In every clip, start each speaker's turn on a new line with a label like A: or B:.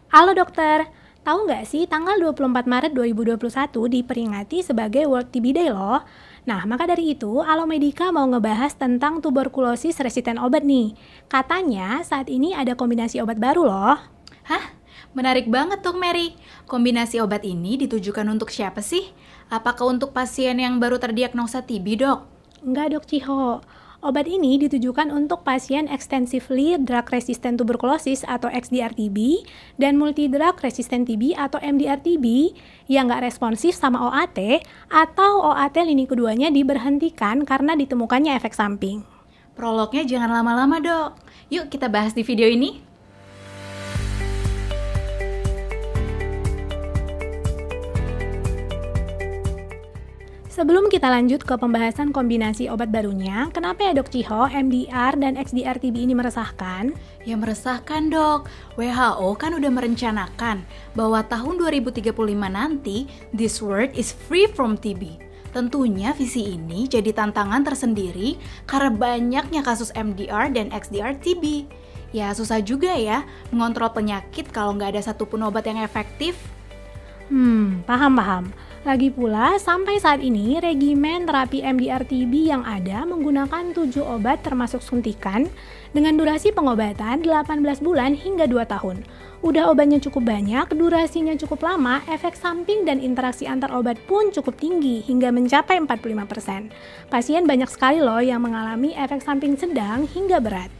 A: Halo dokter, tahu nggak sih tanggal 24 Maret 2021 diperingati sebagai World TB Day loh. Nah, maka dari itu Alomedica mau ngebahas tentang tuberkulosis resisten obat nih. Katanya saat ini ada kombinasi obat baru loh.
B: Hah? Menarik banget tuh Mary. Kombinasi obat ini ditujukan untuk siapa sih? Apakah untuk pasien yang baru terdiagnosa TB, Dok?
A: Enggak dok Ciho, obat ini ditujukan untuk pasien extensively drug resistant tuberculosis atau XDR-TB dan multi drug resistant TB atau MDR-TB yang nggak responsif sama OAT atau OAT lini keduanya diberhentikan karena ditemukannya efek samping.
B: Prolognya jangan lama-lama, Dok. Yuk kita bahas di video ini.
A: Sebelum kita lanjut ke pembahasan kombinasi obat barunya, kenapa ya dok Ciho, MDR dan XDR-TB ini meresahkan?
B: Ya meresahkan, Dok. WHO kan udah merencanakan bahwa tahun 2035 nanti this world is free from TB. Tentunya visi ini jadi tantangan tersendiri karena banyaknya kasus MDR dan XDR-TB. Ya susah juga ya mengontrol penyakit kalau nggak ada satupun obat yang efektif.
A: Paham. Lagi pula, sampai saat ini regimen terapi MDR-TB yang ada menggunakan 7 obat termasuk suntikan dengan durasi pengobatan 18 bulan hingga 2 tahun. Udah obatnya cukup banyak, durasinya cukup lama, efek samping dan interaksi antar obat pun cukup tinggi hingga mencapai 45%. Pasien banyak sekali loh yang mengalami efek samping sedang hingga berat.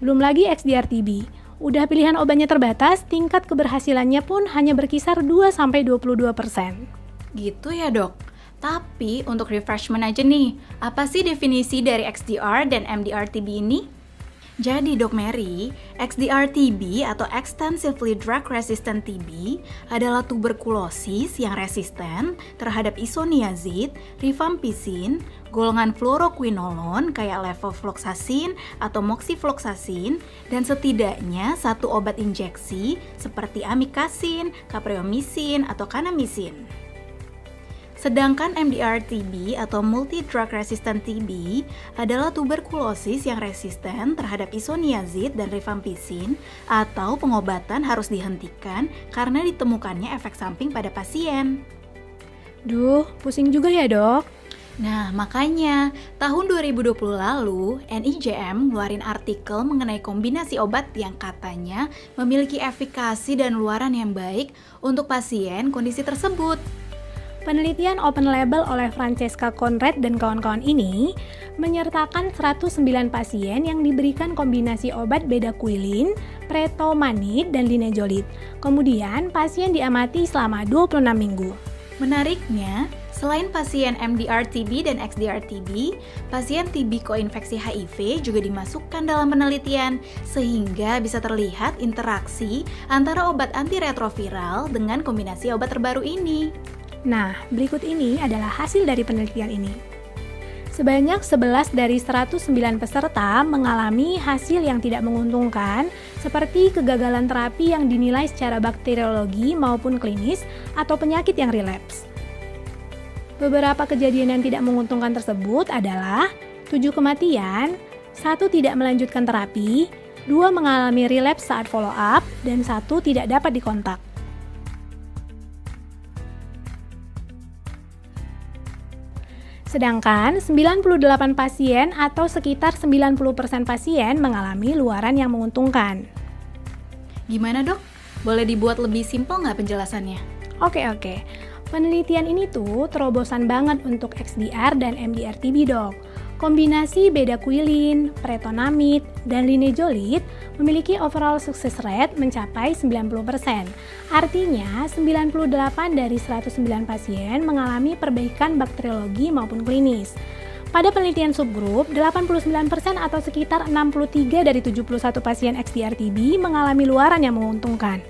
A: Belum lagi XDR-TB. Udah pilihan obatnya terbatas, tingkat keberhasilannya pun hanya berkisar 2-22%.
B: Gitu ya, Dok. Tapi untuk refreshment aja nih, apa sih definisi dari XDR dan MDR-TB ini? Jadi Dok Mary, XDR-TB atau Extensively Drug Resistant TB adalah tuberkulosis yang resisten terhadap isoniazid, rifampicin, golongan fluoroquinolone kayak levofloxacin atau moxifloxacin, dan setidaknya satu obat injeksi seperti amikacin, capreomycin, atau kanamycin. Sedangkan MDR-TB atau Multi Drug Resistant TB adalah tuberkulosis yang resisten terhadap isoniazid dan rifampicin atau pengobatan harus dihentikan karena ditemukannya efek samping pada pasien.
A: Duh, pusing juga ya dok.
B: Nah, makanya tahun 2020 lalu NIJM ngeluarin artikel mengenai kombinasi obat yang katanya memiliki efikasi dan luaran yang baik untuk pasien kondisi tersebut.
A: Penelitian open label oleh Francesca Conrad dan kawan-kawan ini menyertakan 109 pasien yang diberikan kombinasi obat bedaquiline, pretomanid, dan linezolid. Kemudian pasien diamati selama 26 minggu.
B: Menariknya, selain pasien MDR-TB dan XDR-TB, pasien TB koinfeksi HIV juga dimasukkan dalam penelitian sehingga bisa terlihat interaksi antara obat antiretroviral dengan kombinasi obat terbaru ini.
A: Nah, berikut ini adalah hasil dari penelitian ini. Sebanyak 11 dari 109 peserta mengalami hasil yang tidak menguntungkan seperti kegagalan terapi yang dinilai secara bakteriologi maupun klinis atau penyakit yang relapse. Beberapa kejadian yang tidak menguntungkan tersebut adalah 7 kematian, 1 tidak melanjutkan terapi, 2 mengalami relapse saat follow up, dan 1 tidak dapat dikontak. Sedangkan 98 pasien atau sekitar 90% pasien mengalami luaran yang menguntungkan.
B: Gimana dok? Boleh dibuat lebih simpel nggak penjelasannya?
A: Oke. Penelitian ini tuh terobosan banget untuk XDR dan MDR-TB dok. Kombinasi bedaquiline, pretonamid, dan linezolid memiliki overall success rate mencapai 90%. Artinya, 98 dari 109 pasien mengalami perbaikan bakteriologi maupun klinis. Pada penelitian subgrup, 89% atau sekitar 63 dari 71 pasien XDR-TB mengalami luaran yang menguntungkan.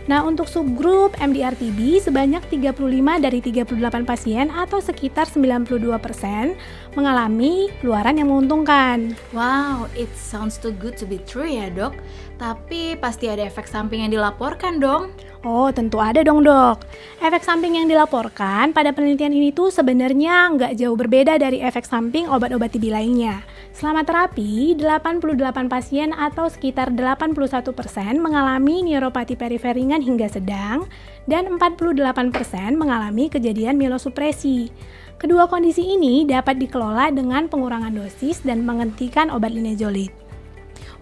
A: Nah, untuk subgrup MDR-TB sebanyak 35 dari 38 pasien atau sekitar 92% mengalami luaran yang menguntungkan.
B: Wow, it sounds too good to be true ya dok. Tapi pasti ada efek samping yang dilaporkan dong.
A: Oh, tentu ada dong dok. Efek samping yang dilaporkan pada penelitian ini tuh sebenarnya nggak jauh berbeda dari efek samping obat-obat TB lainnya. Selama terapi, 88 pasien atau sekitar 81% mengalami neuropati perifer ringan hingga sedang, dan 48% mengalami kejadian mielosupresi. Kedua kondisi ini dapat dikelola dengan pengurangan dosis dan menghentikan obat linezolid.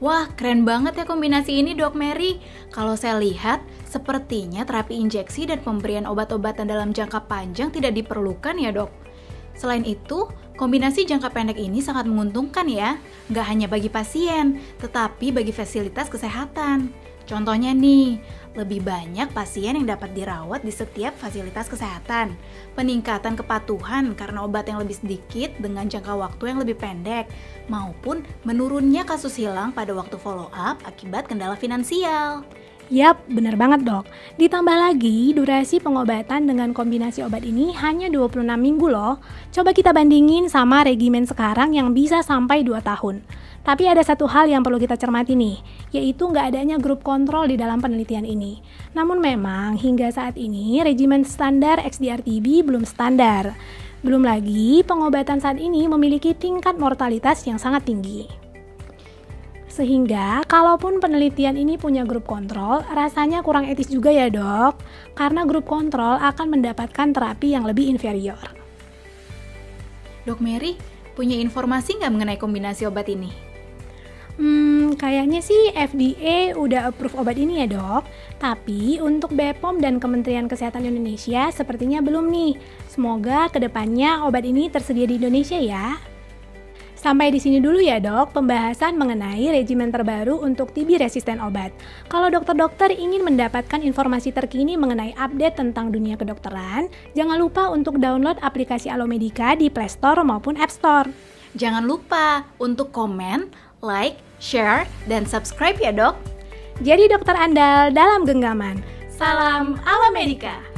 B: Wah, keren banget ya kombinasi ini Dok Mary. Kalau saya lihat, sepertinya terapi injeksi dan pemberian obat-obatan dalam jangka panjang tidak diperlukan ya dok. Selain itu, kombinasi jangka pendek ini sangat menguntungkan ya. Nggak hanya bagi pasien, tetapi bagi fasilitas kesehatan. Contohnya nih, lebih banyak pasien yang dapat dirawat di setiap fasilitas kesehatan, peningkatan kepatuhan karena obat yang lebih sedikit dengan jangka waktu yang lebih pendek, maupun menurunnya kasus hilang pada waktu follow up akibat kendala finansial.
A: Yap, benar banget dok. Ditambah lagi, durasi pengobatan dengan kombinasi obat ini hanya 26 minggu loh. Coba kita bandingin sama regimen sekarang yang bisa sampai 2 tahun. Tapi ada satu hal yang perlu kita cermati nih, yaitu nggak adanya grup kontrol di dalam penelitian ini. Namun memang hingga saat ini regimen standar XDR-TB belum standar. Belum lagi pengobatan saat ini memiliki tingkat mortalitas yang sangat tinggi. Sehingga kalaupun penelitian ini punya grup kontrol, rasanya kurang etis juga ya dok, karena grup kontrol akan mendapatkan terapi yang lebih inferior.
B: Dok Mary, punya informasi nggak mengenai kombinasi obat ini?
A: Kayaknya sih FDA udah approve obat ini ya dok. Tapi untuk BPOM dan Kementerian Kesehatan Indonesia sepertinya belum nih. Semoga kedepannya obat ini tersedia di Indonesia ya. Sampai di sini dulu ya dok, pembahasan mengenai regimen terbaru untuk TB resisten obat. Kalau dokter-dokter ingin mendapatkan informasi terkini mengenai update tentang dunia kedokteran, jangan lupa untuk download aplikasi Alomedica di Play Store maupun App Store.
B: Jangan lupa untuk komen, like, share, dan subscribe ya dok.
A: Jadi dokter andal dalam genggaman. Salam Alomedica.